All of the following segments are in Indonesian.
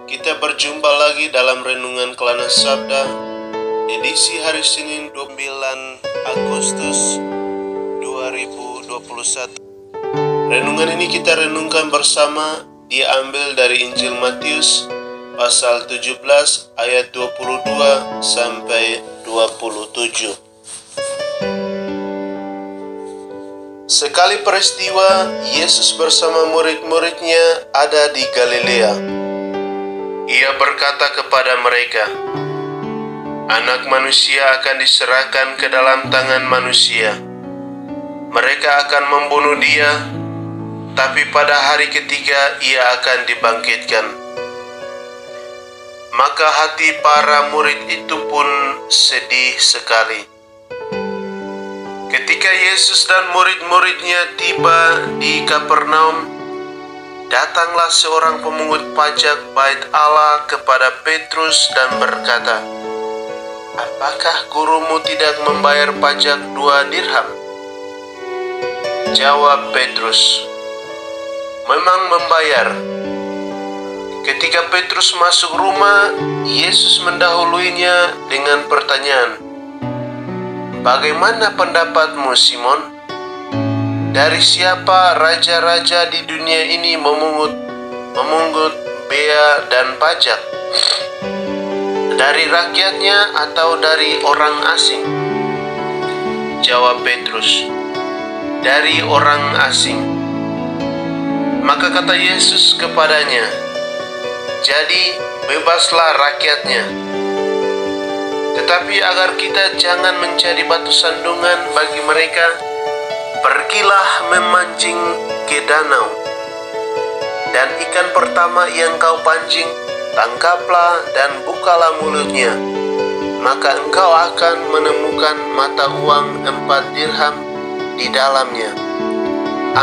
Kita berjumpa lagi dalam Renungan Kelana Sabda, edisi hari Senin 29 Agustus 2021. Renungan ini kita renungkan bersama, diambil dari Injil Matius pasal 17 ayat 22 sampai 27. Sekali peristiwa, Yesus bersama murid-muridnya ada di Galilea. Ia berkata kepada mereka, "Anak manusia akan diserahkan ke dalam tangan manusia. Mereka akan membunuh dia, tapi pada hari ketiga ia akan dibangkitkan." Maka hati para murid itu pun sedih sekali. Ketika Yesus dan murid-muridnya tiba di Kapernaum, datanglah seorang pemungut pajak bait Allah kepada Petrus dan berkata, "Apakah gurumu tidak membayar pajak 2 dirham?" Jawab Petrus, "Memang membayar." Ketika Petrus masuk rumah, Yesus mendahuluinya dengan pertanyaan, "Bagaimana pendapatmu, Simon? Dari siapa raja-raja di dunia ini memungut bea dan pajak? Dari rakyatnya atau dari orang asing?" Jawab Petrus, "Dari orang asing." Maka kata Yesus kepadanya, "Jadi bebaslah rakyatnya. Tetapi agar kita jangan menjadi batu sandungan bagi mereka, pergilah memancing ke danau, dan ikan pertama yang kau pancing, tangkaplah dan bukalah mulutnya. Maka engkau akan menemukan mata uang 4 dirham di dalamnya.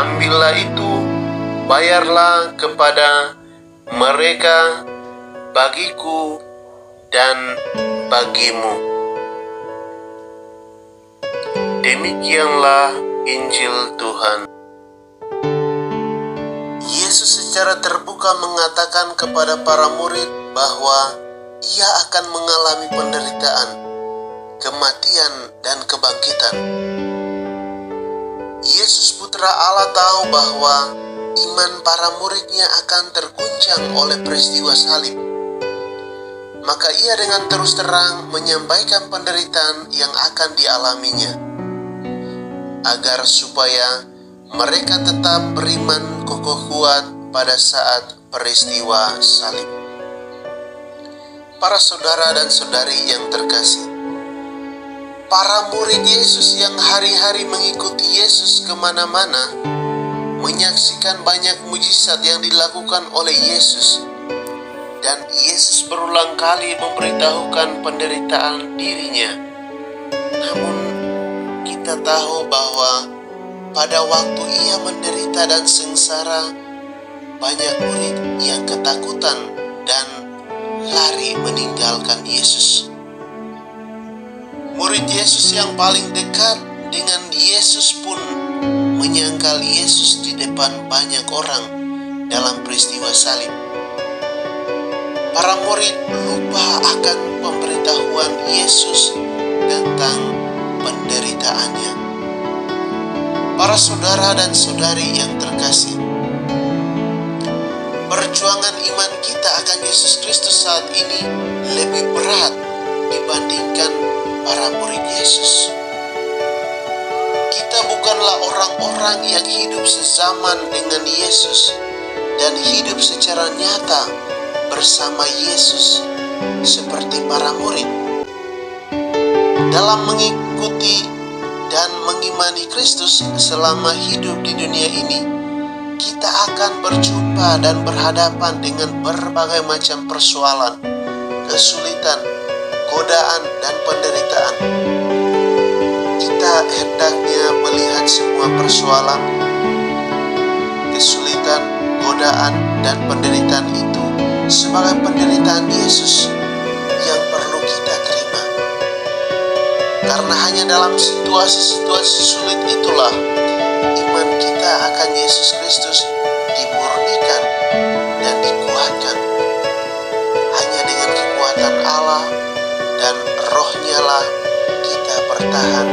Ambillah itu, bayarlah kepada mereka, bagiku dan bagimu." Demikianlah Injil Tuhan. Yesus secara terbuka mengatakan kepada para murid bahwa ia akan mengalami penderitaan, kematian, dan kebangkitan. Yesus Putra Allah tahu bahwa iman para muridnya akan terguncang oleh peristiwa salib. Maka ia dengan terus terang menyampaikan penderitaan yang akan dialaminya, agar supaya mereka tetap beriman kokoh kuat pada saat peristiwa salib. Para saudara dan saudari yang terkasih, para murid Yesus yang hari-hari mengikuti Yesus kemana-mana, menyaksikan banyak mujizat yang dilakukan oleh Yesus, dan Yesus berulang kali memberitahukan penderitaan dirinya. Namun kita tahu bahwa pada waktu ia menderita dan sengsara, banyak murid yang ketakutan dan lari meninggalkan Yesus. Murid Yesus yang paling dekat dengan Yesus pun menyangkal Yesus di depan banyak orang dalam peristiwa salib. Para murid lupa akan pemberitahuan Yesus tentang penderitaannya. Para saudara dan saudari yang terkasih, perjuangan iman kita akan Yesus Kristus saat ini lebih berat dibandingkan para murid Yesus. Kita bukanlah orang-orang yang hidup sezaman dengan Yesus dan hidup secara nyata bersama Yesus seperti para murid. Dalam mengikuti dan mengimani Kristus selama hidup di dunia ini, kita akan berjumpa dan berhadapan dengan berbagai macam persoalan, kesulitan, godaan, dan penderitaan. Kita hendaknya melihat semua persoalan, kesulitan, godaan, dan penderitaan itu sebagai penderitaan Yesus yang perlu kita terima. Karena hanya dalam situasi-situasi sulit itulah iman kita akan Yesus Kristus dimurnikan dan dikuatkan. kekuatan Allah dan Roh-Nya lah kita bertahan